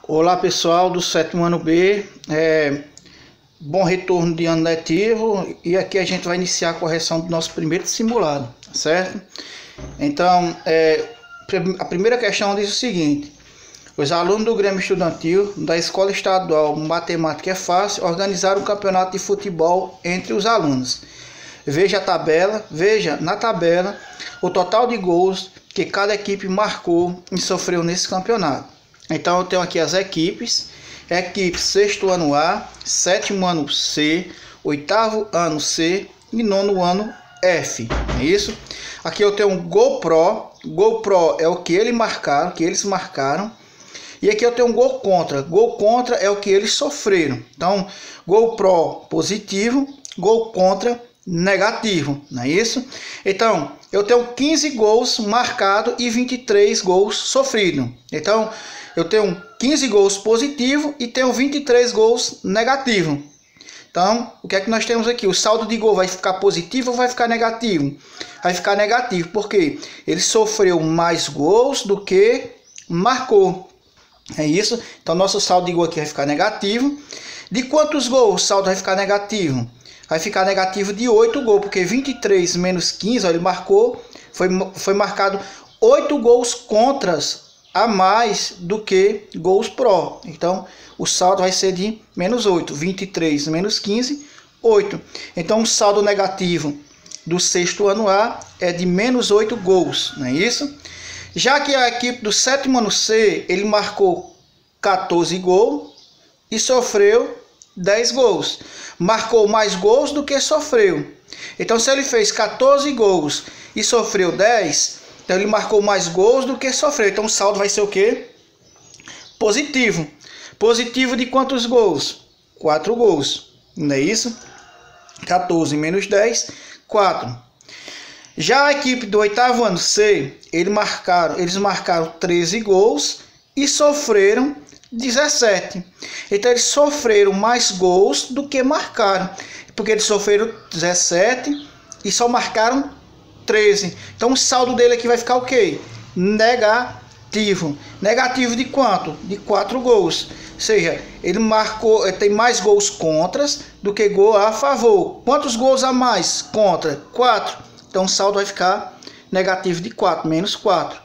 Olá pessoal do sétimo ano B, bom retorno de ano letivo e aqui a gente vai iniciar a correção do nosso primeiro simulado, certo? Então, a primeira questão diz o seguinte: os alunos do Grêmio Estudantil da Escola Estadual Matemática é Fácil organizaram um campeonato de futebol entre os alunos. Veja na tabela o total de gols que cada equipe marcou e sofreu nesse campeonato. Então eu tenho aqui as equipes: equipe sexto ano A, sétimo ano C, oitavo ano C e nono ano F. É isso? Aqui eu tenho um gol pro é o que eles marcaram. E aqui eu tenho um gol contra é o que eles sofreram. Então, gol pro positivo, gol contra negativo, não é isso? Então, eu tenho 15 gols marcados e 23 gols sofridos. Então, eu tenho 15 gols positivos e tenho 23 gols negativos. Então, o que é que nós temos aqui? O saldo de gol vai ficar positivo ou vai ficar negativo? Vai ficar negativo, porque ele sofreu mais gols do que marcou. É isso? Então, nosso saldo de gol aqui vai ficar negativo. De quantos gols o saldo vai ficar negativo? Vai ficar negativo de 8 gols, porque 23 menos 15, ó, ele marcou, foi marcado 8 gols contras a mais do que gols pró. Então, o saldo vai ser de menos 8. 23 menos 15, 8. Então, o saldo negativo do sexto ano A é de menos 8 gols, não é isso? Já que a equipe do sétimo ano C, ele marcou 14 gols e sofreu 10 gols. Marcou mais gols do que sofreu. Então, se ele fez 14 gols e sofreu 10, então ele marcou mais gols do que sofreu. Então, o saldo vai ser o quê? Positivo. Positivo de quantos gols? 4 gols. Não é isso? 14 menos 10, 4. Já a equipe do oitavo ano C, eles marcaram 13 gols e sofreram 17. Então eles sofreram mais gols do que marcaram, porque eles sofreram 17 e só marcaram 13. Então o saldo dele aqui vai ficar o quê? Negativo. Negativo de quanto? De 4 gols. Ou seja, ele tem mais gols contras do que gol a favor. Quantos gols a mais contra? 4. Então o saldo vai ficar negativo de 4, menos 4.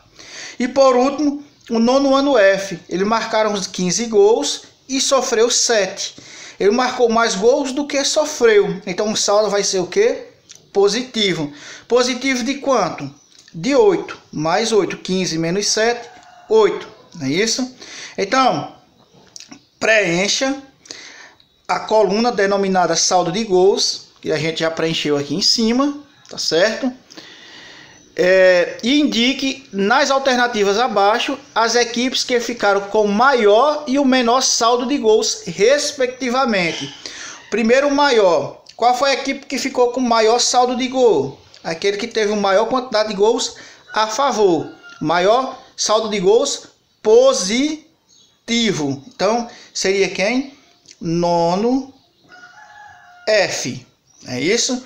E por último, o nono ano F. Ele marcaram uns 15 gols e sofreu 7. Ele marcou mais gols do que sofreu. Então o saldo vai ser o quê? Positivo. Positivo de quanto? De 8. Mais 8. 15 menos 7, 8. Não é isso? Então, preencha a coluna denominada saldo de gols, que a gente já preencheu aqui em cima, tá certo? E indique nas alternativas abaixo as equipes que ficaram com o maior e o menor saldo de gols, respectivamente. Primeiro, o maior. Qual foi a equipe que ficou com o maior saldo de gol? Aquele que teve a maior quantidade de gols a favor. Maior saldo de gols positivo. Então, seria quem? Nono F. É isso?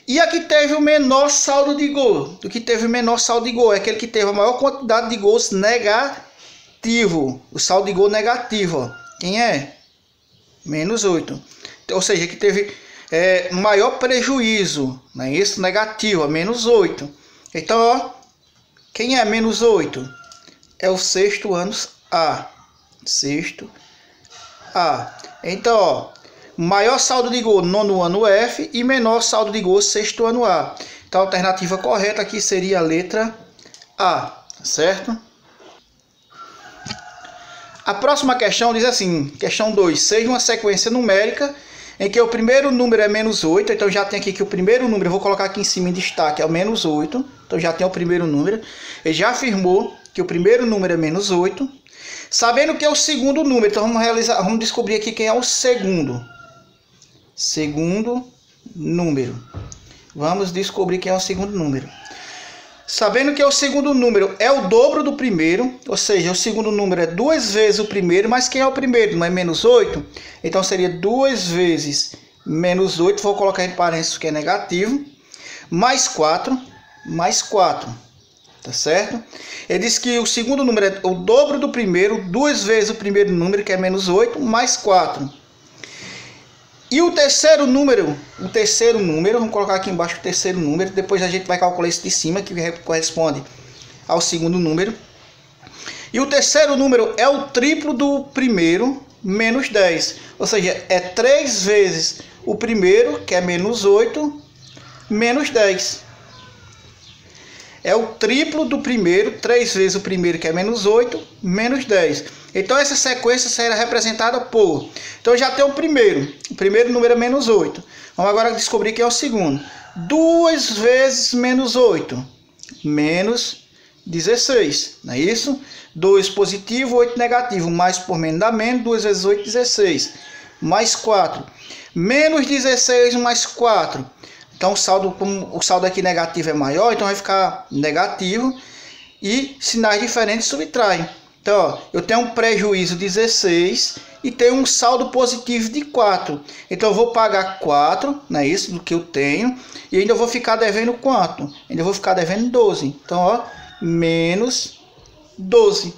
E aqui teve o menor saldo de gol. Do que teve o menor saldo de gol é aquele que teve a maior quantidade de gols negativo. O saldo de gol negativo, ó. Quem é? Menos 8. Ou seja, que teve maior prejuízo, não é isso? Negativo, menos 8. Então, ó, quem é menos 8? É o sexto ano A. Sexto A. Então, ó, maior saldo de gol nono ano F e menor saldo de gol sexto ano A. Então, a alternativa correta aqui seria a letra A, certo? A próxima questão diz assim, questão 2. Seja uma sequência numérica em que o primeiro número é menos 8. Então, já tem aqui que o primeiro número, eu vou colocar aqui em cima em destaque, é o menos 8. Então, já tem o primeiro número. Ele já afirmou que o primeiro número é menos 8. Sabendo que é o segundo número, então vamos descobrir aqui quem é o segundo. Segundo número. Vamos descobrir quem é o segundo número. Sabendo que o segundo número é o dobro do primeiro, ou seja, o segundo número é 2 vezes o primeiro, mas quem é o primeiro? Não é menos 8? Então seria 2 vezes menos 8, vou colocar em parênteses que é negativo, mais 4, tá certo? Ele diz que o segundo número é o dobro do primeiro, 2 vezes o primeiro número, que é menos 8, mais 4. E o terceiro número, vamos colocar aqui embaixo o terceiro número, depois a gente vai calcular esse de cima, que corresponde ao segundo número. E o terceiro número é o triplo do primeiro, menos 10. Ou seja, é 3 vezes o primeiro, que é menos 8, menos 10. É o triplo do primeiro, 3 vezes o primeiro, que é menos 8, menos 10. Então essa sequência será representada por... Então já tem o primeiro número é menos 8. Vamos agora descobrir quem é o segundo. 2 vezes menos 8, menos 16, não é isso? 2 positivo, 8 negativo, mais por menos dá menos, 2 vezes 8, 16, mais 4. Menos 16 mais 4. Então como o saldo aqui negativo é maior, então vai ficar negativo e sinais diferentes subtraem. Então, ó, eu tenho um prejuízo de 16 e tenho um saldo positivo de 4. Então eu vou pagar 4, não é isso, do que eu tenho, e ainda vou ficar devendo quanto? Ainda vou ficar devendo 12. Então, ó, menos 12.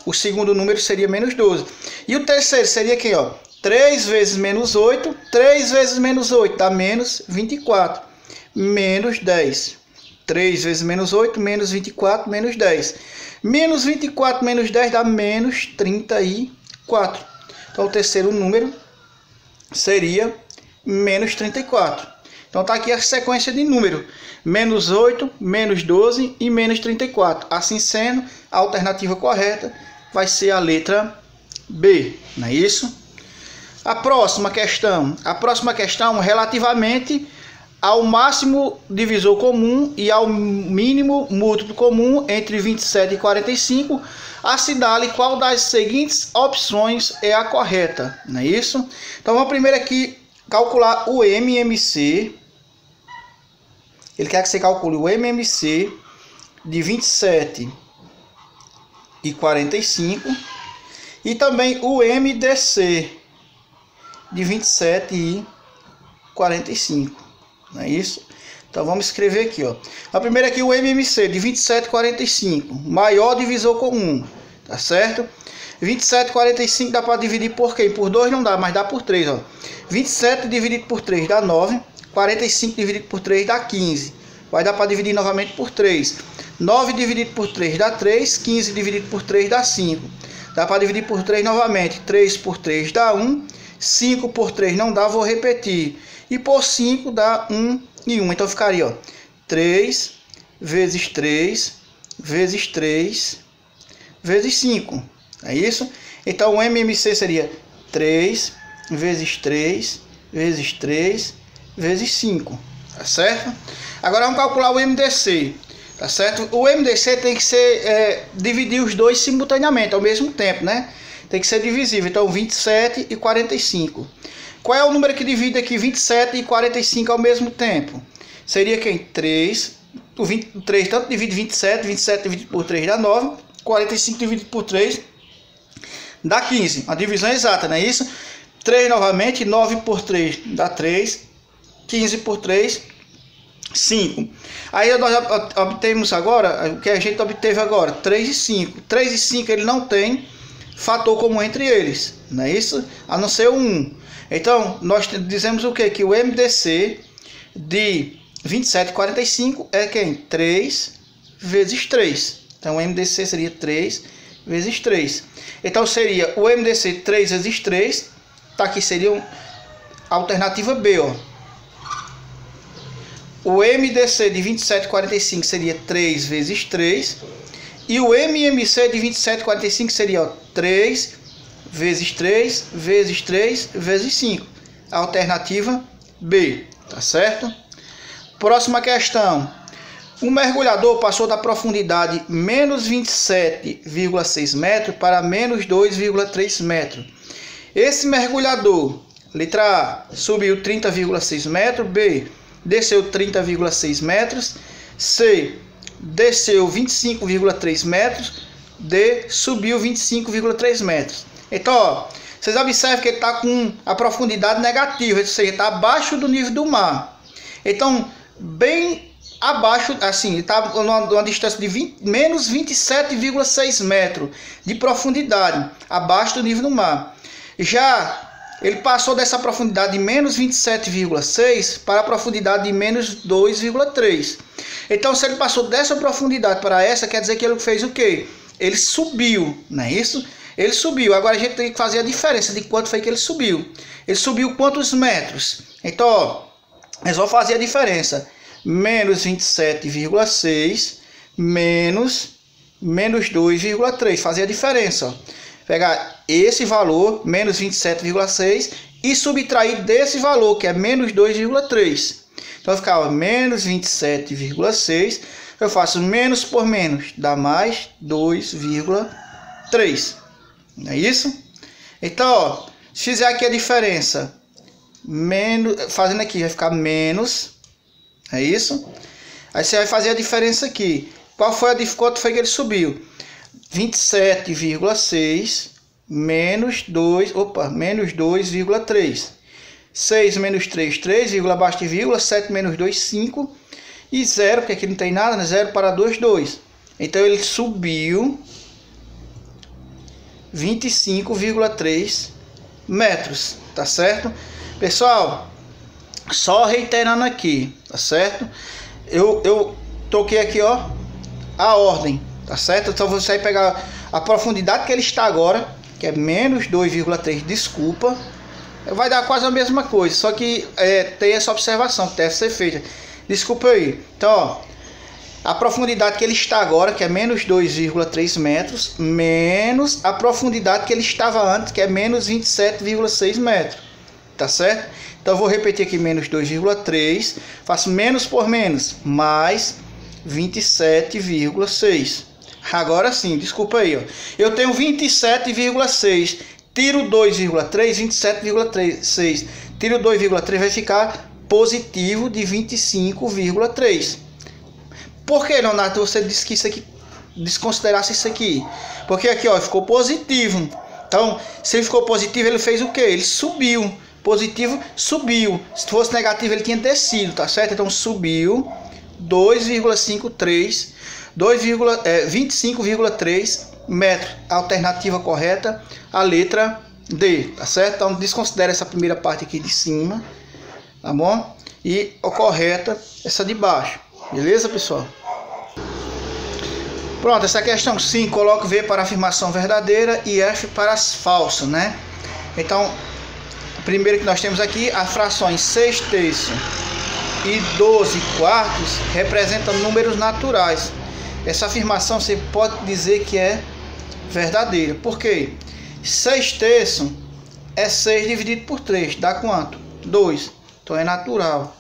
O segundo número seria menos 12. E o terceiro seria aqui, ó, 3 vezes menos 8, 3 vezes menos 8 dá menos 24, menos 10. 3 vezes menos 8, menos 24, menos 10. Menos 24 menos 10 dá menos 34. Então o terceiro número seria menos 34. Então está aqui a sequência de número. Menos 8, menos 12 e menos 34. Assim sendo, a alternativa correta vai ser a letra B. Não é isso? A próxima questão relativamente ao máximo divisor comum e ao mínimo múltiplo comum entre 27 e 45, assinale qual das seguintes opções é a correta, não é isso? Então vamos primeiro aqui calcular o MMC. Ele quer que você calcule o MMC de 27 e 45 e também o MDC de 27 e 45, não é isso? Então vamos escrever aqui, ó. A primeira aqui, o MMC de 27 e 45, maior divisor comum, tá certo? 27 e 45 dá para dividir por quem? Por 2 não dá, mas dá por 3, ó. 27 dividido por 3 dá 9, 45 dividido por 3 dá 15. Vai dar para dividir novamente por 3. 9 dividido por 3 dá 3, 15 dividido por 3 dá 5. Dá para dividir por 3 novamente, 3 por 3 dá 1, 5 por 3 não dá, vou repetir. E por 5 dá 1 e 1. Então ficaria, ó, 3 vezes 3 vezes 3 vezes 5. É isso? Então o MMC seria 3 vezes 3 vezes 3 vezes 5. Tá certo? Agora vamos calcular o MDC. Tá certo? O MDC tem que ser dividir os dois simultaneamente, ao mesmo tempo, né? Tem que ser divisível. Então 27 e 45. Qual é o número que divide aqui 27 e 45 ao mesmo tempo? Seria quem? 3. O 3 tanto divide 27, 27 dividido por 3 dá 9, 45 dividido por 3 dá 15. A divisão é exata, não é isso? 3 novamente, 9 por 3 dá 3, 15 por 3, 5. Aí nós obtemos agora, o que a gente obteve agora, 3 e 5. 3 e 5 ele não tem fator comum entre eles, não é isso? A não ser o 1. Então, nós dizemos o quê? Que o MDC de 27 e 45 é quem? 3 vezes 3. Então, o MDC seria 3 vezes 3. Então, seria o MDC 3 vezes 3. Tá aqui, seria a alternativa B, ó. O MDC de 27 e 45 seria 3 vezes 3. E o MMC de 27 e 45 seria, ó, 3 vezes 3 vezes 3 vezes 5. A alternativa B, tá certo? Próxima questão. Um mergulhador passou da profundidade menos 27,6 metros para menos 2,3 metros. Esse mergulhador, letra A, subiu 30,6 metros. B, desceu 30,6 metros. C, desceu 25,3 metros. D, subiu 25,3 metros. Então, ó, vocês observam que ele está com a profundidade negativa, ou seja, está abaixo do nível do mar. Então, bem abaixo, assim, está numa distância de menos 27,6 metros de profundidade, abaixo do nível do mar. Já ele passou dessa profundidade de menos 27,6 para a profundidade de menos 2,3. Então, se ele passou dessa profundidade para essa, quer dizer que ele fez o quê? Ele subiu, não é isso? Ele subiu. Agora a gente tem que fazer a diferença de quanto foi que ele subiu. Ele subiu quantos metros? Então, ó, nós vamos fazer a diferença. Menos 27,6 menos 2,3. Fazer a diferença, ó. Pegar esse valor, menos 27,6, e subtrair desse valor, que é menos 2,3. Então vai ficar, ó, menos 27,6. Eu faço menos por menos, dá mais 2,3. Não é isso? Então, ó, se fizer aqui a diferença, fazendo aqui, vai ficar menos. É isso? Aí você vai fazer a diferença aqui. Quanto foi que ele subiu? 27,6 menos 2,3. 6 menos 3, 3, vírgula abaixo de vírgula. 7 menos 2, 5. E 0, porque aqui não tem nada, né? 0 para 2, 2. Então ele subiu 25,3 metros, tá certo? Pessoal, só reiterando aqui, tá certo? Eu toquei aqui, ó, a ordem, tá certo? Então você vai pegar a profundidade que ele está agora, que é menos 2,3, desculpa, vai dar quase a mesma coisa, só que tem essa observação que deve ser feita. Desculpa aí. Então, ó, a profundidade que ele está agora, que é menos 2,3 metros, menos a profundidade que ele estava antes, que é menos 27,6 metros, tá certo? Então eu vou repetir aqui, menos 2,3, faço menos por menos, mais 27,6. Agora sim, desculpa aí, ó. Eu tenho 27,6, tiro 2,3, 27,6, tiro 2,3, vai ficar positivo de 25,3. Por que, Leonardo, você disse que isso aqui, desconsiderasse isso aqui? Porque aqui, ó, ficou positivo. Então, se ele ficou positivo, ele fez o quê? Ele subiu. Positivo, subiu. Se fosse negativo, ele tinha descido, tá certo? Então, subiu 2,53, 25,3 metros. Alternativa correta, a letra D, tá certo? Então, desconsidera essa primeira parte aqui de cima, tá bom? E a correta, essa de baixo. Beleza, pessoal? Pronto, essa questão 5, coloco V para afirmação verdadeira e F para as falsas, né? Então, primeiro que nós temos aqui, as frações 6 terços e 12 quartos representam números naturais. Essa afirmação você pode dizer que é verdadeira. Por quê? 6 terços é 6 dividido por 3, dá quanto? 2. Então é natural.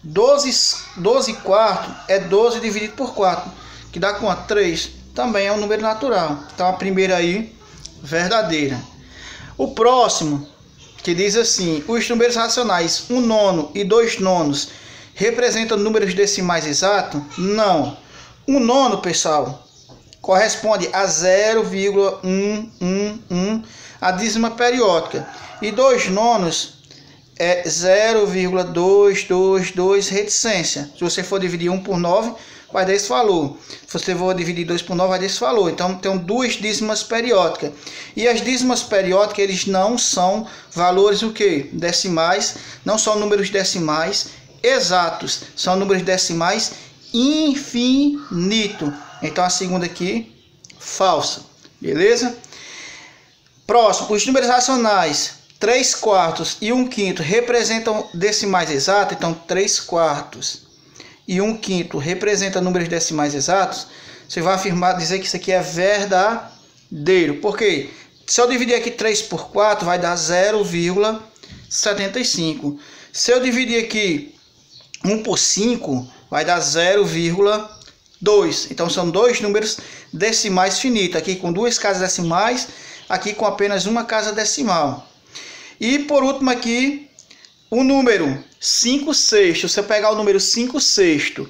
12 quartos é 12 dividido por 4, que dá quanto? 3. Também é um número natural. Então a primeira aí, verdadeira. O próximo, que diz assim: os números racionais 1 nono e 2 nonos representam números decimais exatos? Não. 1 nono, pessoal, corresponde a 0,111, a dízima periódica. E 2 nonos é 0,222 reticência. Se você for dividir 1 por 9, vai dar esse valor. Se você for dividir 2 por 9, vai dar esse valor. Então, tem duas dízimas periódicas. E as dízimas periódicas, eles não são valores o quê? Decimais, não são números decimais exatos. São números decimais infinito. Então, a segunda aqui, falsa. Beleza? Próximo, os números racionais 3 quartos e 1 quinto representam decimais exatos. Então, 3 quartos e 1 quinto representam números decimais exatos. Você vai afirmar, dizer que isso aqui é verdadeiro. Por quê? Se eu dividir aqui 3 por 4, vai dar 0,75. Se eu dividir aqui 1 por 5, vai dar 0,2. Então, são dois números decimais finitos. Aqui com duas casas decimais, aqui com apenas uma casa decimal. E por último aqui, o número 5 sextos. Se eu pegar o número 5 sextos,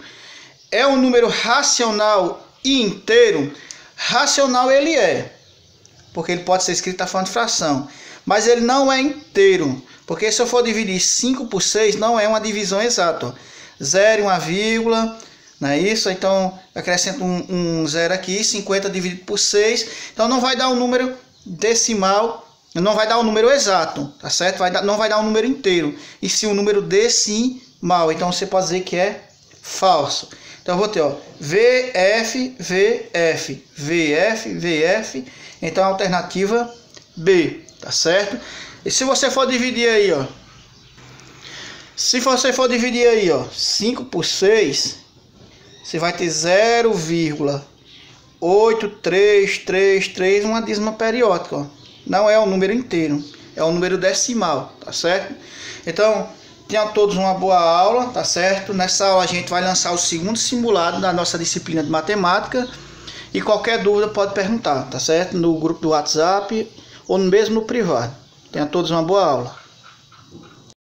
é um número racional e inteiro? Racional ele é, porque ele pode ser escrito na forma de fração. Mas ele não é inteiro, porque se eu for dividir 5 por 6, não é uma divisão exata. 0 e 1 vírgula, não é isso? Então, acrescento um zero aqui, 50 dividido por 6. Então, não vai dar um número decimal, não vai dar um número exato, tá certo? Não vai dar um número inteiro, e sim um número decimal. Então, você pode dizer que é falso. Então, eu vou ter, ó, VF, VF, VF, VF. Então, a alternativa B, tá certo? E se você for dividir aí, ó, 5 por 6, você vai ter 0,8333, uma dízima periódica, ó. Não é um número inteiro, é um número decimal, tá certo? Então, tenham todos uma boa aula, tá certo? Nessa aula a gente vai lançar o segundo simulado da nossa disciplina de matemática, e qualquer dúvida pode perguntar, tá certo? No grupo do WhatsApp ou mesmo no privado. Tenham todos uma boa aula.